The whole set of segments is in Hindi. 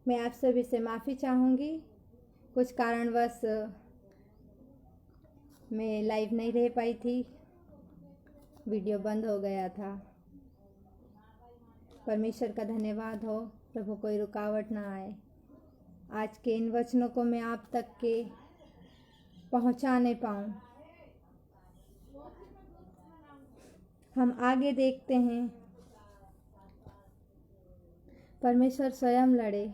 मैं आप सभी से माफ़ी चाहूँगी। कुछ कारणवश मैं लाइव नहीं रह पाई थी, वीडियो बंद हो गया था। परमेश्वर का धन्यवाद हो, प्रभु कोई रुकावट ना आए। आज के इन वचनों को मैं आप तक के पहुंचा नहीं पाऊँ। हम आगे देखते हैं। परमेश्वर स्वयं लड़े,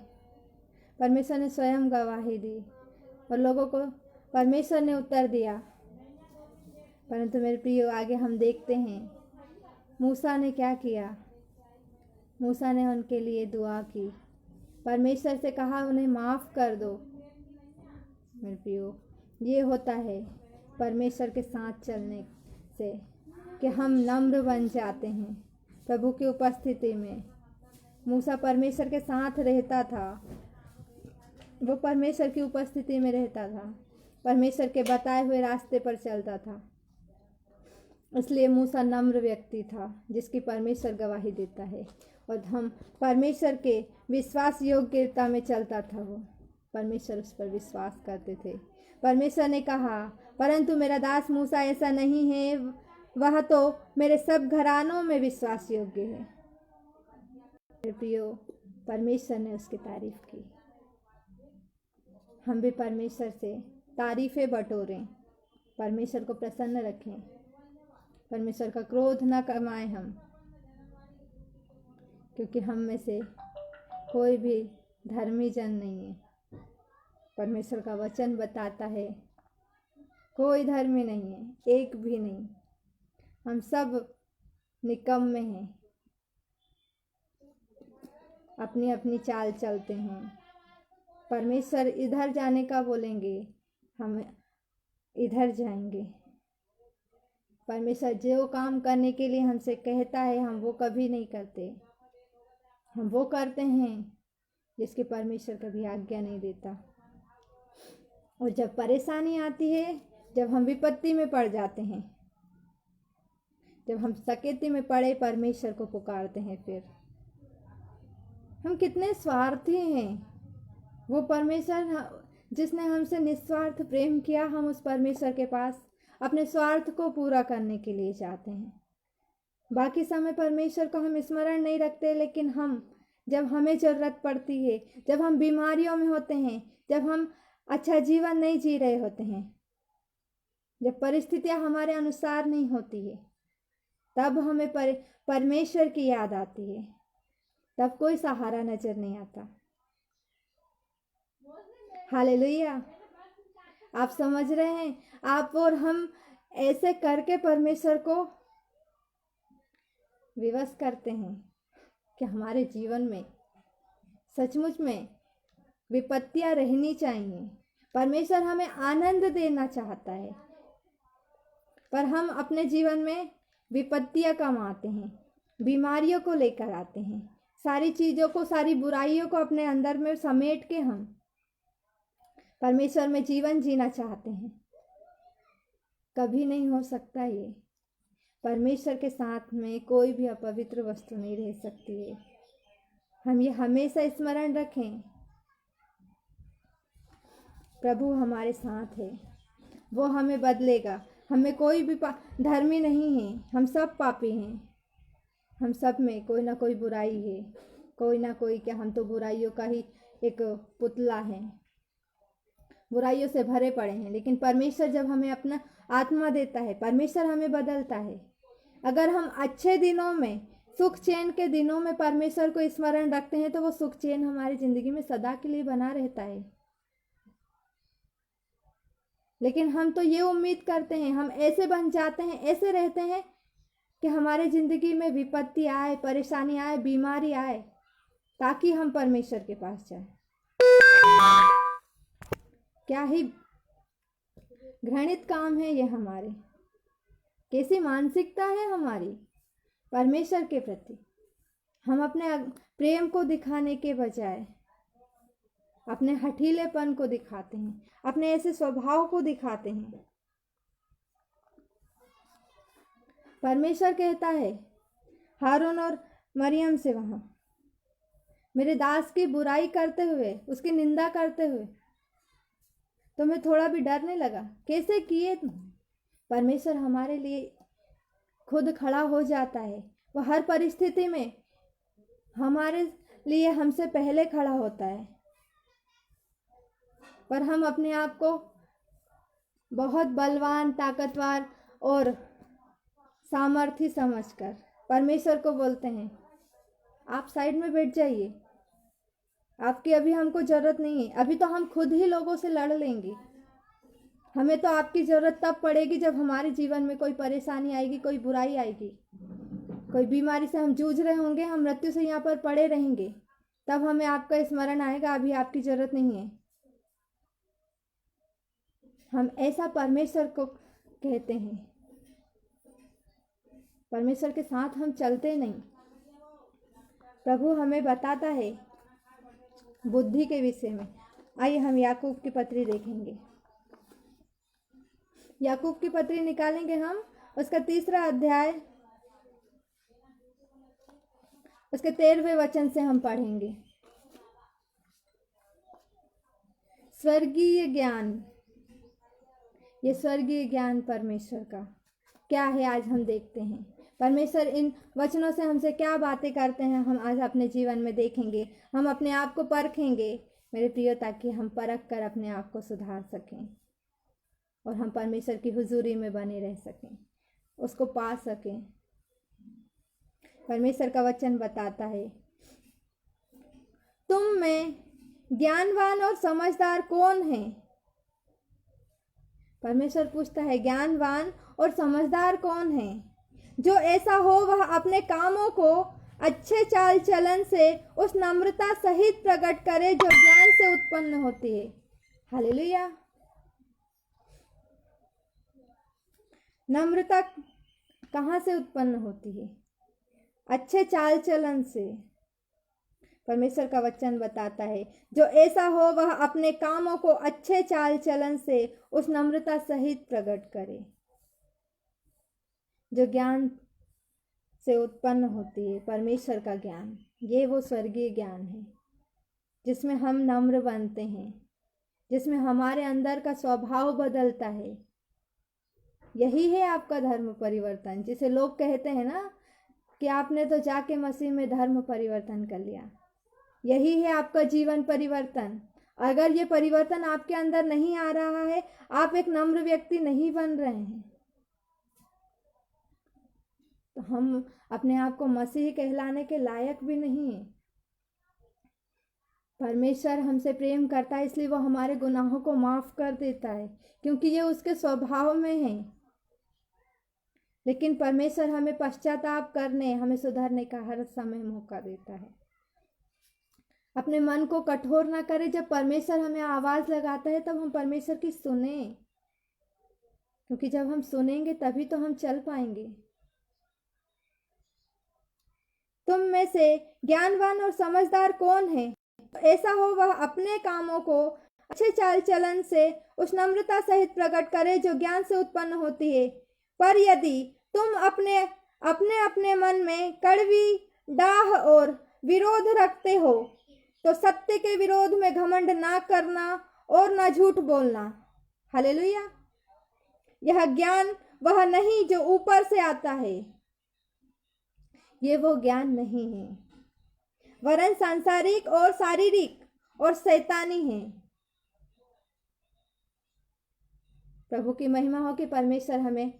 परमेश्वर ने स्वयं गवाही दी और लोगों को परमेश्वर ने उत्तर दिया। परंतु मेरे प्रियो, आगे हम देखते हैं मूसा ने क्या किया। मूसा ने उनके लिए दुआ की, परमेश्वर से कहा उन्हें माफ़ कर दो। मेरे प्रियो, ये होता है परमेश्वर के साथ चलने से कि हम नम्र बन जाते हैं प्रभु की उपस्थिति में। मूसा परमेश्वर के साथ रहता था, वो परमेश्वर की उपस्थिति में रहता था, परमेश्वर के बताए हुए रास्ते पर चलता था। इसलिए मूसा नम्र व्यक्ति था जिसकी परमेश्वर गवाही देता है, और हम परमेश्वर के विश्वास योग्यता में चलता था। वो परमेश्वर उस पर विश्वास करते थे। परमेश्वर ने कहा, परंतु मेरा दास मूसा ऐसा नहीं है, वह तो मेरे सब घरानों में विश्वास योग्य है। मेरे प्रियो, परमेश्वर ने उसकी तारीफ की। हम भी परमेश्वर से तारीफें बटोरें, परमेश्वर को प्रसन्न रखें, परमेश्वर का क्रोध न कमाएं हम, क्योंकि हम में से कोई भी धर्मी जन नहीं है। परमेश्वर का वचन बताता है कोई धर्मी नहीं है, एक भी नहीं। हम सब निकम्मे हैं, अपनी अपनी चाल चलते हैं। परमेश्वर इधर जाने का बोलेंगे, हम इधर जाएंगे। परमेश्वर जो काम करने के लिए हमसे कहता है, हम वो कभी नहीं करते। हम वो करते हैं जिसकी परमेश्वर कभी आज्ञा नहीं देता। और जब परेशानी आती है, जब हम विपत्ति में पड़ जाते हैं, जब हम सकेती में पड़े, परमेश्वर को पुकारते हैं, फिर हम कितने स्वार्थी हैं। वो परमेश्वर जिसने हमसे निस्वार्थ प्रेम किया, हम उस परमेश्वर के पास अपने स्वार्थ को पूरा करने के लिए जाते हैं। बाकी समय परमेश्वर को हम स्मरण नहीं रखते, लेकिन हम जब हमें ज़रूरत पड़ती है, जब हम बीमारियों में होते हैं, जब हम अच्छा जीवन नहीं जी रहे होते हैं, जब परिस्थितियां हमारे अनुसार नहीं होती है, तब हमें परमेश्वर की याद आती है। तब कोई सहारा नजर नहीं आता। हालेलुया। आप समझ रहे हैं? आप और हम ऐसे करके परमेश्वर को विवश करते हैं कि हमारे जीवन में सचमुच में विपत्तियां रहनी चाहिए। परमेश्वर हमें आनंद देना चाहता है, पर हम अपने जीवन में विपत्तियां कमाते हैं, बीमारियों को लेकर आते हैं, सारी चीज़ों को, सारी बुराइयों को अपने अंदर में समेट के हम परमेश्वर में जीवन जीना चाहते हैं। कभी नहीं हो सकता ये। परमेश्वर के साथ में कोई भी अपवित्र वस्तु नहीं रह सकती है। हम ये हमेशा स्मरण रखें, प्रभु हमारे साथ है, वो हमें बदलेगा। हमें कोई भी धर्मी नहीं है, हम सब पापी हैं। हम सब में कोई ना कोई बुराई है, कोई ना कोई, क्या हम तो बुराइयों का ही एक पुतला है, बुराइयों से भरे पड़े हैं। लेकिन परमेश्वर जब हमें अपना आत्मा देता है, परमेश्वर हमें बदलता है। अगर हम अच्छे दिनों में, सुख चैन के दिनों में परमेश्वर को स्मरण रखते हैं, तो वो सुख चैन हमारी जिंदगी में सदा के लिए बना रहता है। लेकिन हम तो ये उम्मीद करते हैं, हम ऐसे बन जाते हैं, ऐसे रहते हैं कि हमारे जिंदगी में विपत्ति आए, परेशानी आए, बीमारी आए, ताकि हम परमेश्वर के पास जाएं। क्या ही घृणित काम है ये हमारे। कैसी मानसिकता है हमारी परमेश्वर के प्रति। हम अपने प्रेम को दिखाने के बजाय अपने हठीलेपन को दिखाते हैं, अपने ऐसे स्वभाव को दिखाते हैं। परमेश्वर कहता है हारून और मरियम से, वहां मेरे दास की बुराई करते हुए, उसकी निंदा करते हुए तुम्हें थोड़ा भी डर नहीं लगा? कैसे किए तुम? परमेश्वर हमारे लिए खुद खड़ा हो जाता है। वो हर परिस्थिति में हमारे लिए हमसे पहले खड़ा होता है। पर हम अपने आप को बहुत बलवान, ताकतवर और सामर्थी समझकर परमेश्वर को बोलते हैं, आप साइड में बैठ जाइए, आपकी अभी हमको ज़रूरत नहीं है, अभी तो हम खुद ही लोगों से लड़ लेंगे। हमें तो आपकी ज़रूरत तब पड़ेगी जब हमारे जीवन में कोई परेशानी आएगी, कोई बुराई आएगी, कोई बीमारी से हम जूझ रहे होंगे, हम मृत्यु से यहाँ पर पड़े रहेंगे, तब हमें आपका स्मरण आएगा, अभी आपकी ज़रूरत नहीं है। हम ऐसा परमेश्वर को कहते हैं। परमेश्वर के साथ हम चलते नहीं। प्रभु हमें बताता है बुद्धि के विषय में। आइए हम याकूब की पत्री देखेंगे। याकूब की पत्री निकालेंगे हम, उसका 3 अध्याय, उसके 13वें वचन से हम पढ़ेंगे। स्वर्गीय ज्ञान, ये स्वर्गीय ज्ञान परमेश्वर का क्या है, आज हम देखते हैं। परमेश्वर इन वचनों से हमसे क्या बातें करते हैं, हम आज अपने जीवन में देखेंगे। हम अपने आप को परखेंगे मेरे प्रियो, ताकि हम परख कर अपने आप को सुधार सकें और हम परमेश्वर की हुजूरी में बने रह सकें, उसको पा सकें। परमेश्वर का वचन बताता है, तुम में ज्ञानवान और समझदार कौन है? परमेश्वर पूछता है, ज्ञानवान और समझदार कौन है? जो ऐसा हो वह अपने कामों को अच्छे चाल चलन से उस नम्रता सहित प्रकट करे जो ज्ञान से उत्पन्न होती है। हालेलुया। नम्रता कहाँ से उत्पन्न होती है? अच्छे चाल चलन से। परमेश्वर का वचन बताता है, जो ऐसा हो वह अपने कामों को अच्छे चाल चलन से उस नम्रता सहित प्रकट करे जो ज्ञान से उत्पन्न होती है। परमेश्वर का ज्ञान, ये वो स्वर्गीय ज्ञान है जिसमें हम नम्र बनते हैं, जिसमें हमारे अंदर का स्वभाव बदलता है। यही है आपका धर्म परिवर्तन, जिसे लोग कहते हैं ना कि आपने तो जाके मसीह में धर्म परिवर्तन कर लिया। यही है आपका जीवन परिवर्तन। अगर ये परिवर्तन आपके अंदर नहीं आ रहा है, आप एक नम्र व्यक्ति नहीं बन रहे हैं, तो हम अपने आप को मसीह कहलाने के लायक भी नहीं है। परमेश्वर हमसे प्रेम करता है, इसलिए वो हमारे गुनाहों को माफ कर देता है, क्योंकि ये उसके स्वभाव में है। लेकिन परमेश्वर हमें पश्चाताप करने, हमें सुधरने का हर समय मौका देता है। अपने मन को कठोर ना करें। जब परमेश्वर हमें आवाज लगाता है तब हम परमेश्वर की सुने, क्योंकि जब हम सुनेंगे तभी तो हम चल पाएंगे। तुम में से ज्ञानवान और समझदार कौन है? ऐसा हो वह अपने कामों को अच्छे चाल चलन से उस नम्रता सहित प्रकट करे जो ज्ञान से उत्पन्न होती है। पर यदि तुम अपने अपने मन में कड़वी डाह और विरोध रखते हो तो सत्य के विरोध में घमंड ना करना और ना झूठ बोलना। हालेलुया। यह ज्ञान वह नहीं जो ऊपर से आता है, ये वो ज्ञान नहीं है, वरन सांसारिक और शारीरिक और शैतानी है। प्रभु की महिमा हो कि परमेश्वर हमें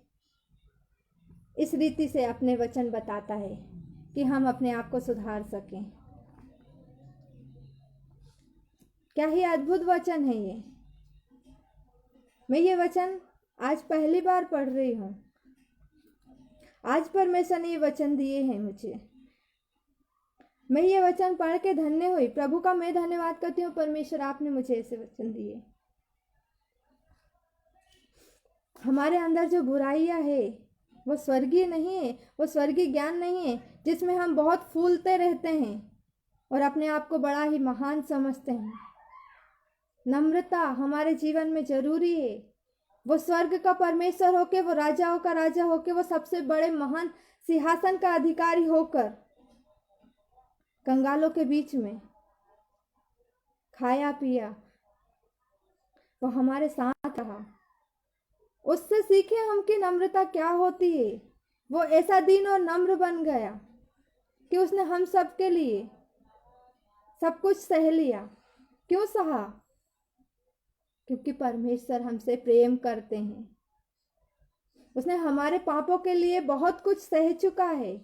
इस रीति से अपने वचन बताता है कि हम अपने आप को सुधार सकें। क्या ही अद्भुत वचन है ये। मैं ये वचन आज पहली बार पढ़ रही हूँ। आज परमेश्वर ने ये वचन दिए हैं मुझे। मैं ये वचन पढ़ के धन्य हुई। प्रभु का मैं धन्यवाद करती हूँ, परमेश्वर आपने मुझे ऐसे वचन दिए। हमारे अंदर जो बुराइयां है वो स्वर्गीय नहीं है, वो स्वर्गीय ज्ञान नहीं है, जिसमें हम बहुत फूलते रहते हैं और अपने आप को बड़ा ही महान समझते हैं। नम्रता हमारे जीवन में जरूरी है। वो स्वर्ग का परमेश्वर होके, वो राजाओं का राजा होके, वो सबसे बड़े महान सिंहासन का अधिकारी होकर कंगालों के बीच में खाया पिया, वो हमारे साथ रहा। उससे सीखे हम कि नम्रता क्या होती है। वो ऐसा दीन और नम्र बन गया कि उसने हम सब के लिए सब कुछ सह लिया। क्यों सहा? क्योंकि परमेश्वर हमसे प्रेम करते हैं। उसने हमारे पापों के लिए बहुत कुछ सह चुका है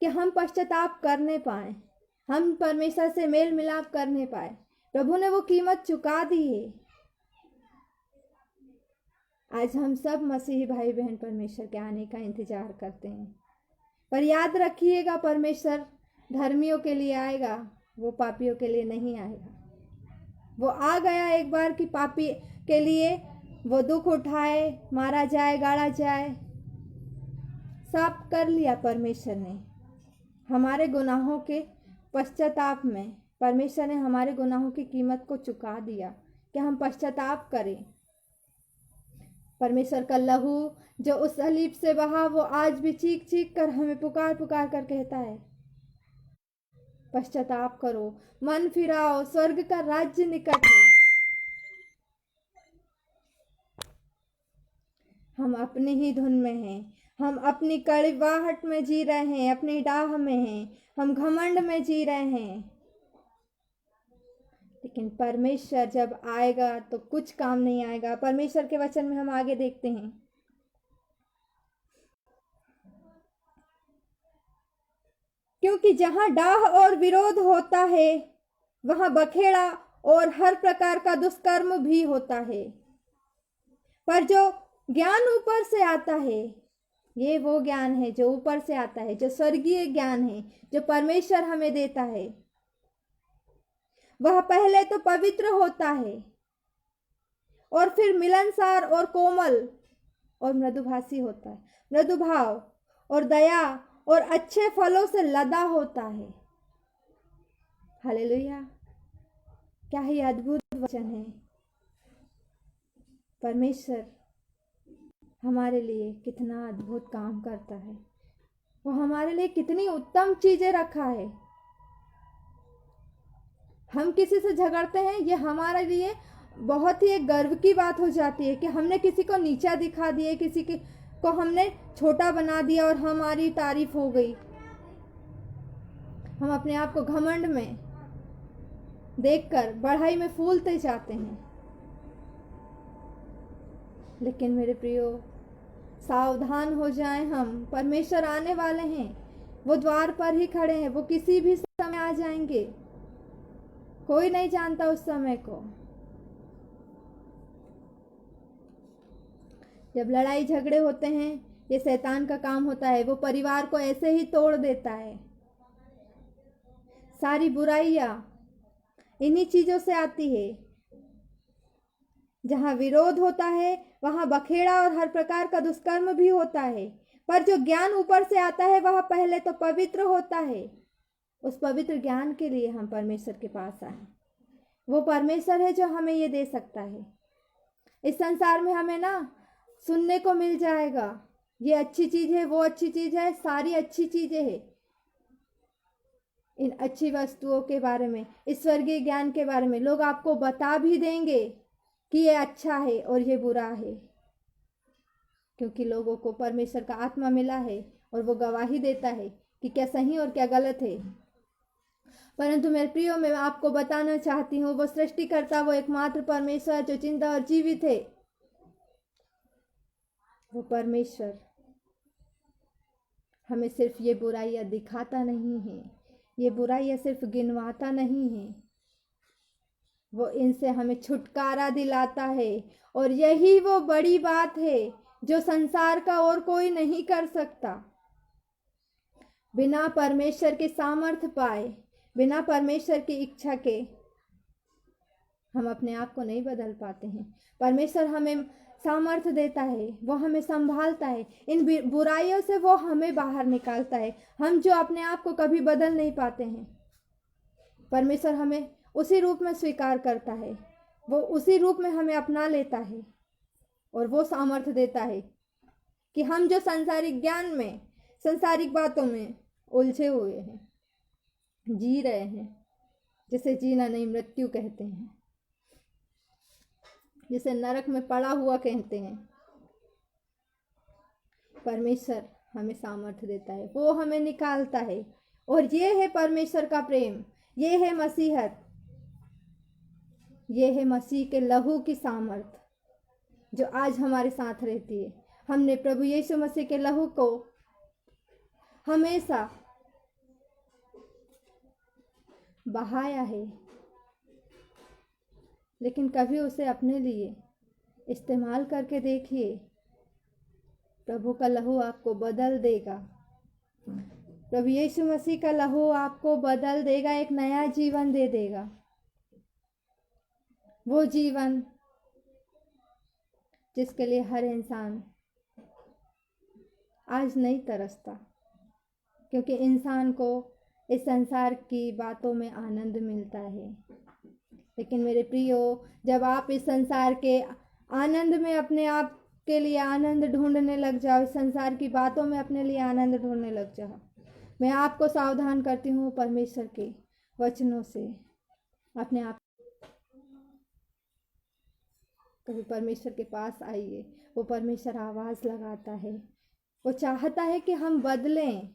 कि हम पश्चाताप करने पाए, हम परमेश्वर से मेल मिलाप करने पाए। प्रभु ने वो कीमत चुका दी है। आज हम सब मसीही भाई बहन परमेश्वर के आने का इंतजार करते हैं। पर याद रखिएगा, परमेश्वर धर्मियों के लिए आएगा, वो पापियों के लिए नहीं आएगा। वो आ गया एक बार कि पापी के लिए वो दुख उठाए, मारा जाए, गाड़ा जाए, सब कर लिया परमेश्वर ने। हमारे गुनाहों के पश्चाताप में परमेश्वर ने हमारे गुनाहों की कीमत को चुका दिया कि हम पश्चाताप करें। परमेश्वर का लहू जो उस सलीब से बहा, वो आज भी चीख चीख कर हमें पुकार पुकार कर कहता है, पश्चाताप करो, मन फिराओ, स्वर्ग का राज्य निकट है। हम अपनी ही धुन में हैं, हम अपनी कड़वाहट में जी रहे हैं, अपनी डाह में हैं, हम घमंड में जी रहे हैं। लेकिन परमेश्वर जब आएगा तो कुछ काम नहीं आएगा। परमेश्वर के वचन में हम आगे देखते हैं, क्योंकि जहां डाह और विरोध होता है वहां बखेड़ा और हर प्रकार का दुष्कर्म भी होता है। पर जो ज्ञान ऊपर से आता है, ये वो ज्ञान है जो ऊपर से आता है, जो स्वर्गीय ज्ञान है, जो परमेश्वर हमें देता है। वह पहले तो पवित्र होता है और फिर मिलनसार और कोमल और मृदुभाषी होता है। मृदुभाव और दया और अच्छे फलों से लदा होता है। हालेलुया! क्या ही अद्भुत वचन है। परमेश्वर हमारे लिए कितना अद्भुत काम करता है। वो हमारे लिए कितनी उत्तम चीजें रखा है। हम किसी से झगड़ते हैं, ये हमारे लिए बहुत ही एक गर्व की बात हो जाती है कि हमने किसी को नीचा दिखा दिया, किसी को हमने छोटा बना दिया और हमारी तारीफ हो गई। हम अपने आप को घमंड में देखकर बढ़ाई में फूलते जाते हैं। लेकिन मेरे प्रियो, सावधान हो जाएं हम, परमेश्वर आने वाले हैं। वो द्वार पर ही खड़े हैं, वो किसी भी समय आ जाएंगे। कोई नहीं जानता उस समय को। जब लड़ाई झगड़े होते हैं, ये शैतान का काम होता है। वो परिवार को ऐसे ही तोड़ देता है। सारी बुराइयां इन्हीं चीजों से आती है। जहां विरोध होता है वहां बखेड़ा और हर प्रकार का दुष्कर्म भी होता है। पर जो ज्ञान ऊपर से आता है वह पहले तो पवित्र होता है। उस पवित्र ज्ञान के लिए हम परमेश्वर के पास आए। वो परमेश्वर है जो हमें ये दे सकता है। इस संसार में हमें ना सुनने को मिल जाएगा, ये अच्छी चीज है, वो अच्छी चीज है, सारी अच्छी चीजें हैं। इन अच्छी वस्तुओं के बारे में, इस स्वर्गीय ज्ञान के बारे में लोग आपको बता भी देंगे कि ये अच्छा है और ये बुरा है, क्योंकि लोगों को परमेश्वर का आत्मा मिला है और वो गवाही देता है कि क्या सही और क्या गलत है। परंतु मेरे प्रियो, मैं आपको बताना चाहती हूँ, वो सृष्टिकर्ता, वो एकमात्र परमेश्वर जो जिंदा और जीवित है, वो परमेश्वर हमें सिर्फ ये बुराइयां दिखाता नहीं है, ये बुराइयां सिर्फ गिनवाता नहीं है, वो इनसे हमें छुटकारा दिलाता है। और यही वो बड़ी बात है जो संसार का और कोई नहीं कर सकता। बिना परमेश्वर के सामर्थ्य पाए, बिना परमेश्वर की इच्छा के हम अपने आप को नहीं बदल पाते हैं। परमेश्वर हमें सामर्थ्य देता है, वो हमें संभालता है, इन बुराइयों से वो हमें बाहर निकालता है। हम जो अपने आप को कभी बदल नहीं पाते हैं, परमेश्वर हमें उसी रूप में स्वीकार करता है, वो उसी रूप में हमें अपना लेता है और वो सामर्थ्य देता है कि हम जो सांसारिक ज्ञान में, सांसारिक बातों में उलझे हुए हैं, जी रहे हैं, जिसे जीना नहीं मृत्यु कहते हैं, जिसे नरक में पड़ा हुआ कहते हैं। परमेश्वर हमें सामर्थ्य देता है, वो हमें निकालता है। और ये है परमेश्वर का प्रेम, ये है मसीहत, ये है मसीह के लहू की सामर्थ जो आज हमारे साथ रहती है। हमने प्रभु यीशु मसीह के लहू को हमेशा बहाया है, लेकिन कभी उसे अपने लिए इस्तेमाल करके देखिए। प्रभु का लहू आपको बदल देगा। प्रभु यीशु मसीह का लहू आपको बदल देगा, एक नया जीवन दे देगा। वो जीवन जिसके लिए हर इंसान आज नहीं तरसता, क्योंकि इंसान को इस संसार की बातों में आनंद मिलता है। लेकिन मेरे प्रियो, जब आप इस संसार के आनंद में अपने आप के लिए आनंद ढूंढने लग जाओ, इस संसार की बातों में अपने लिए आनंद ढूंढने लग जाओ, मैं आपको सावधान करती हूँ परमेश्वर के वचनों से अपने आप। कभी परमेश्वर के पास आइए। वो परमेश्वर आवाज़ लगाता है, वो चाहता है कि हम बदलें,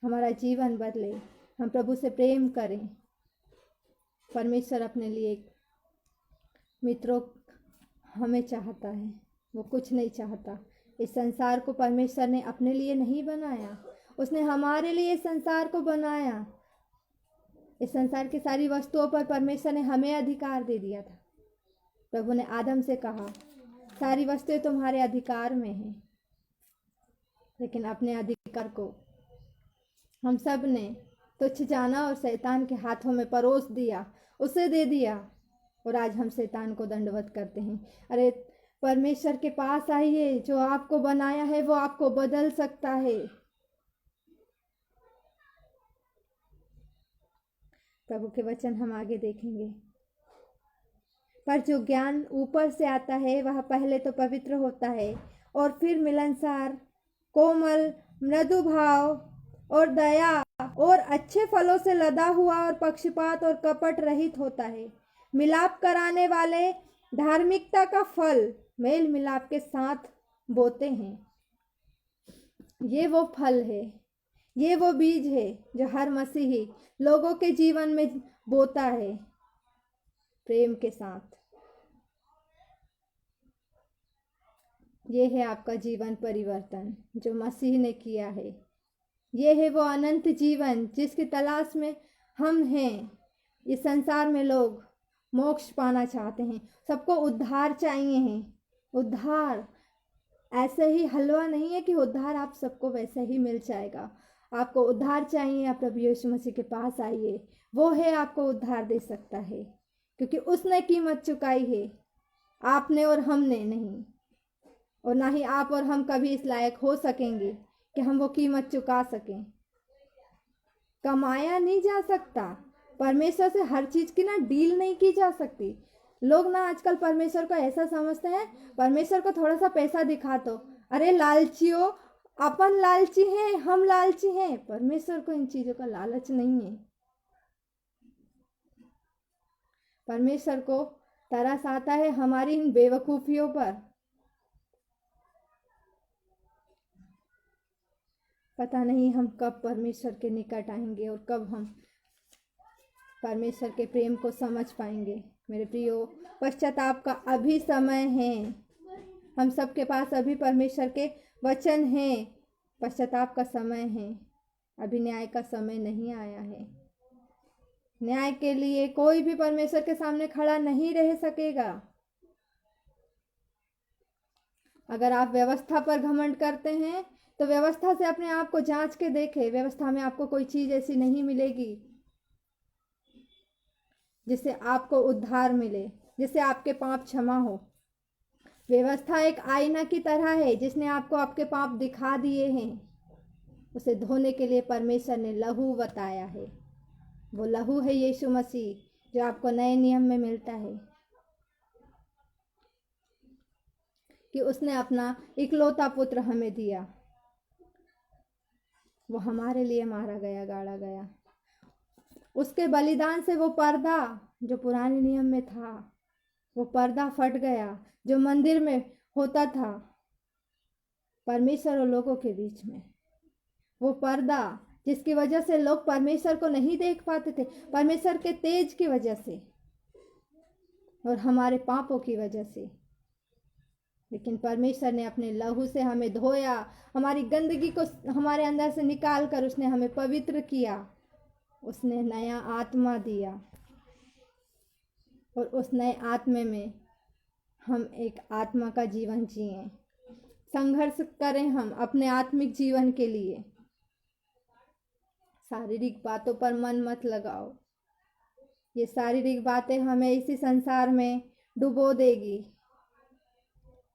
हमारा जीवन बदले, हम प्रभु से प्रेम करें। परमेश्वर अपने लिए मित्रों हमें चाहता है, वो कुछ नहीं चाहता। इस संसार को परमेश्वर ने अपने लिए नहीं बनाया, उसने हमारे लिए इस संसार को बनाया। इस संसार की सारी वस्तुओं पर परमेश्वर ने हमें अधिकार दे दिया था। प्रभु ने आदम से कहा, सारी वस्तुएं तुम्हारे अधिकार में हैं, लेकिन अपने अधिकार को हम सब ने तुच्छ जाना और शैतान के हाथों में परोस दिया, उसे दे दिया, और आज हम शैतान को दंडवत करते हैं। अरे परमेश्वर के पास आइए, जो आपको बनाया है वो आपको बदल सकता है। प्रभु के वचन हम आगे देखेंगे। पर जो ज्ञान ऊपर से आता है वह पहले तो पवित्र होता है और फिर मिलनसार, कोमल, मृदु भाव और दया और अच्छे फलों से लदा हुआ और पक्षपात और कपट रहित होता है। मिलाप कराने वाले धार्मिकता का फल मेल मिलाप के साथ बोते हैं। ये वो फल है, ये वो बीज है जो हर मसीही लोगों के जीवन में बोता है, प्रेम के साथ। ये है आपका जीवन परिवर्तन जो मसीह ने किया है। ये है वो अनंत जीवन जिसकी तलाश में हम हैं। इस संसार में लोग मोक्ष पाना चाहते हैं, सबको उद्धार चाहिए हैं। उद्धार ऐसे ही हलवा नहीं है कि उद्धार आप सबको वैसे ही मिल जाएगा। आपको उद्धार चाहिए, आप प्रभु यीशु मसीह के पास आइए, वो है आपको उद्धार दे सकता है, क्योंकि उसने कीमत चुकाई है, आपने और हमने नहीं। और ना ही आप और हम कभी इस लायक हो सकेंगे कि हम वो कीमत चुका सकें। कमाया नहीं जा सकता, परमेश्वर से हर चीज की ना डील नहीं की जा सकती। लोग ना आजकल परमेश्वर को ऐसा समझते हैं, परमेश्वर को थोड़ा सा पैसा दिखा दो, अरे लालचियों, अपन लालची हैं, हम लालची हैं। परमेश्वर को इन चीजों का लालच नहीं है। परमेश्वर को तरस आता है हमारी इन बेवकूफियों पर। पता नहीं हम कब परमेश्वर के निकट आएंगे और कब हम परमेश्वर के प्रेम को समझ पाएंगे। मेरे प्रियो, पश्चाताप का अभी समय है। हम सबके पास अभी परमेश्वर के वचन हैं। पश्चाताप का समय है, अभी न्याय का समय नहीं आया है। न्याय के लिए कोई भी परमेश्वर के सामने खड़ा नहीं रह सकेगा। अगर आप व्यवस्था पर घमंड करते हैं तो व्यवस्था से अपने आप को जांच के देखें। व्यवस्था में आपको कोई चीज ऐसी नहीं मिलेगी जिससे आपको उद्धार मिले, जिससे आपके पाप क्षमा हो। व्यवस्था एक आईना की तरह है जिसने आपको आपके पाप दिखा दिए हैं। उसे धोने के लिए परमेश्वर ने लहू बताया है। वो लहू है यीशु मसीह जो आपको नए नियम में मिलता है, कि उसने अपना इकलौता पुत्र हमें दिया। वो हमारे लिए मारा गया, गाड़ा गया, उसके बलिदान से वो पर्दा जो पुराने नियम में था, वो पर्दा फट गया जो मंदिर में होता था परमेश्वर और लोगों के बीच में। वो पर्दा जिसकी वजह से लोग परमेश्वर को नहीं देख पाते थे, परमेश्वर के तेज की वजह से और हमारे पापों की वजह से। लेकिन परमेश्वर ने अपने लहू से हमें धोया, हमारी गंदगी को हमारे अंदर से निकाल कर उसने हमें पवित्र किया। उसने नया आत्मा दिया और उस नए आत्मे में हम एक आत्मा का जीवन जिए। संघर्ष करें हम अपने आत्मिक जीवन के लिए। शारीरिक बातों पर मन मत लगाओ। ये शारीरिक बातें हमें इसी संसार में डुबो देगी,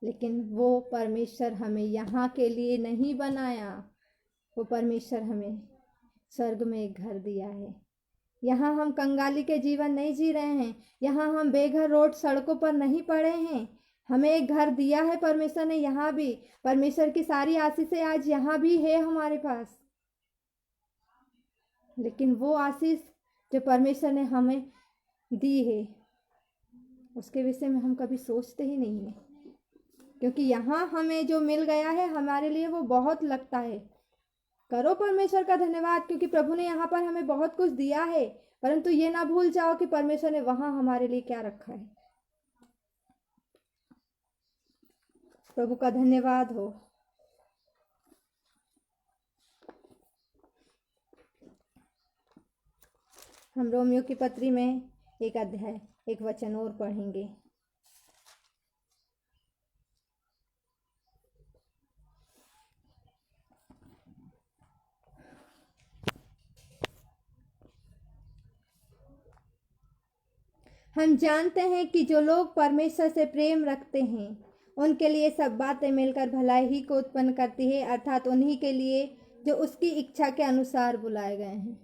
लेकिन वो परमेश्वर हमें यहाँ के लिए नहीं बनाया। वो परमेश्वर हमें स्वर्ग में एक घर दिया है। यहाँ हम कंगाली के जीवन नहीं जी रहे हैं, यहाँ हम बेघर रोड सड़कों पर नहीं पड़े हैं। हमें एक घर दिया है परमेश्वर ने। यहाँ भी परमेश्वर की सारी आशीषें आज यहाँ भी है हमारे पास, लेकिन वो आशीष जो परमेश्वर ने हमें दी है उसके विषय में हम कभी सोचते ही नहीं है, क्योंकि यहाँ हमें जो मिल गया है हमारे लिए वो बहुत लगता है। करो परमेश्वर का धन्यवाद, क्योंकि प्रभु ने यहाँ पर हमें बहुत कुछ दिया है, परंतु ये ना भूल जाओ कि परमेश्वर ने वहां हमारे लिए क्या रखा है। प्रभु का धन्यवाद हो। हम रोमियो की पत्री में एक अध्याय एक वचन और पढ़ेंगे। हम जानते हैं कि जो लोग परमेश्वर से प्रेम रखते हैं उनके लिए सब बातें मिलकर भलाई ही को उत्पन्न करती है, अर्थात उन्हीं के लिए जो उसकी इच्छा के अनुसार बुलाए गए हैं।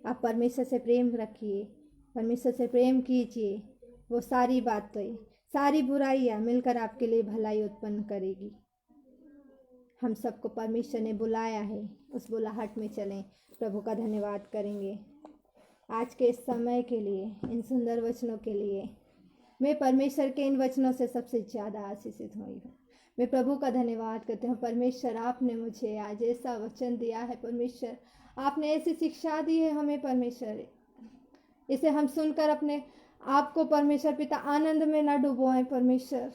आप परमेश्वर से प्रेम रखिए, परमेश्वर से प्रेम कीजिए। वो सारी बातें, सारी बुराइयां मिलकर आपके लिए भलाई उत्पन्न करेगी। हम सबको परमेश्वर ने बुलाया है, उस बुलाहट में चलें। प्रभु का धन्यवाद करेंगे आज के इस समय के लिए, इन सुंदर वचनों के लिए। मैं परमेश्वर के इन वचनों से सबसे ज़्यादा आशीषित हुई हूँ। मैं प्रभु का धन्यवाद करती हूँ। परमेश्वर, आपने मुझे आज ऐसा वचन दिया है। परमेश्वर, आपने ऐसी शिक्षा दी है हमें। परमेश्वर, इसे हम सुनकर अपने आप को परमेश्वर पिता आनंद में न डुबोएं। परमेश्वर,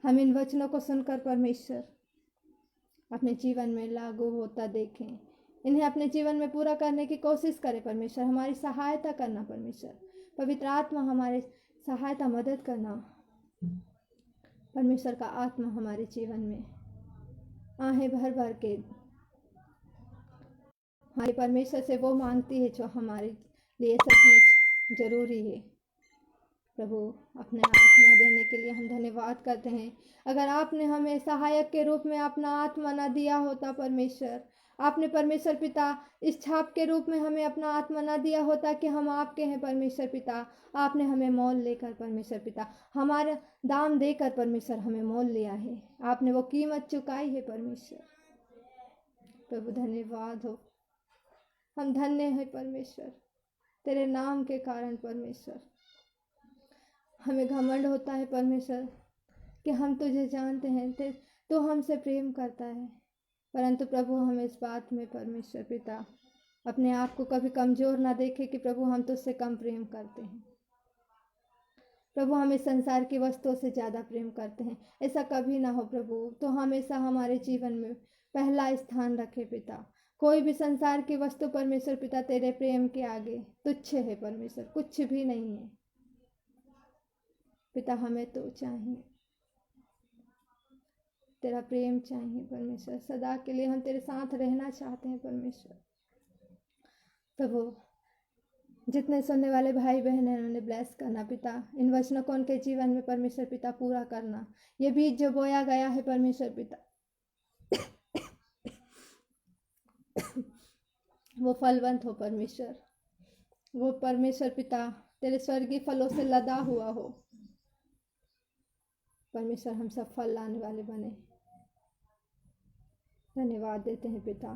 हम इन वचनों को सुनकर परमेश्वर अपने जीवन में लागू होता देखें, इन्हें अपने जीवन में पूरा करने की कोशिश करें। परमेश्वर, हमारी सहायता करना। परमेश्वर, पवित्र आत्मा हमारे सहायता मदद करना। परमेश्वर का आत्मा हमारे जीवन में आहें भर भर के हमारे परमेश्वर से वो मांगती है जो हमारे लिए सचमुच जरूरी है। प्रभु, अपने आत्मा देने के लिए हम धन्यवाद करते हैं। अगर आपने हमें सहायक के रूप में अपना आत्मा न दिया होता परमेश्वर, आपने परमेश्वर पिता इस छाप के रूप में हमें अपना आत्मा न दिया होता कि हम आपके हैं परमेश्वर पिता, आपने हमें मोल लेकर परमेश्वर पिता, हमारा दाम देकर परमेश्वर हमें मोल लिया है। आपने वो कीमत चुकाई है परमेश्वर। प्रभु, धन्यवाद हो। हम धन्य हैं परमेश्वर तेरे नाम के कारण। परमेश्वर, हमें घमंड होता है परमेश्वर कि हम तुझे जानते हैं, तो हमसे प्रेम करता है, परंतु प्रभु हम इस बात में परमेश्वर पिता अपने आप को कभी कमजोर ना देखे कि प्रभु हम तुझसे कम प्रेम करते हैं। प्रभु, हम इस संसार की वस्तुओं से ज़्यादा प्रेम करते हैं, ऐसा कभी ना हो प्रभु। तो हमेशा हमारे जीवन में पहला स्थान रखे पिता। कोई भी संसार की वस्तु परमेश्वर पिता तेरे प्रेम के आगे तुच्छ है परमेश्वर, कुछ भी नहीं है पिता। हमें तो चाहिए, तेरा प्रेम चाहिए परमेश्वर। सदा के लिए हम तेरे साथ रहना चाहते हैं परमेश्वर। प्रभु, जितने सुनने वाले भाई बहन हैं उन्हें ब्लेस करना पिता। इन वचनों को उनके जीवन में परमेश्वर पिता पूरा करना। ये बीज जो बोया गया है परमेश्वर पिता वो फलवंत हो परमेश्वर। वो परमेश्वर पिता तेरे स्वर्गीय फलों से लदा हुआ हो परमेश्वर। हम सब फल लाने वाले बने। धन्यवाद देते हैं पिता।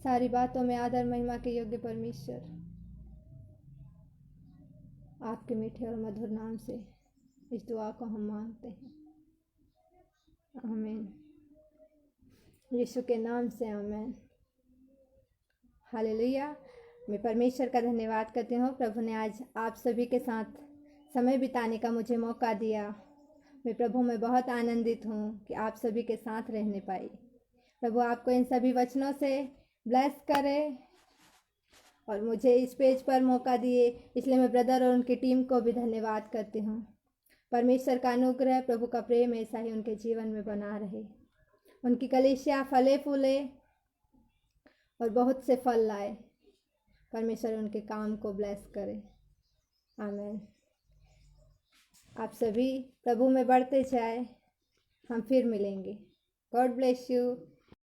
सारी बातों में आदर महिमा के योग्य परमेश्वर, आपके मीठे और मधुर नाम से इस दुआ को हम मांगते हैं। आमीन। यीशु के नाम से आमीन। हालेलुया। मैं परमेश्वर का धन्यवाद करती हूँ। प्रभु ने आज आप सभी के साथ समय बिताने का मुझे मौका दिया। मैं प्रभु में बहुत आनंदित हूँ कि आप सभी के साथ रहने पाई। प्रभु आपको इन सभी वचनों से ब्लेस करे और मुझे इस पेज पर मौका दिए, इसलिए मैं ब्रदर और उनकी टीम को भी धन्यवाद करती हूँ। परमेश्वर का अनुग्रह, प्रभु का प्रेम ऐसा ही उनके जीवन में बना रहे। उनकी कलीसिया फले फूले और बहुत से फल लाए। परमेश्वर उनके काम को ब्लेस करे। आमीन। आप सभी प्रभु में बढ़ते जाए। हम फिर मिलेंगे। God bless you.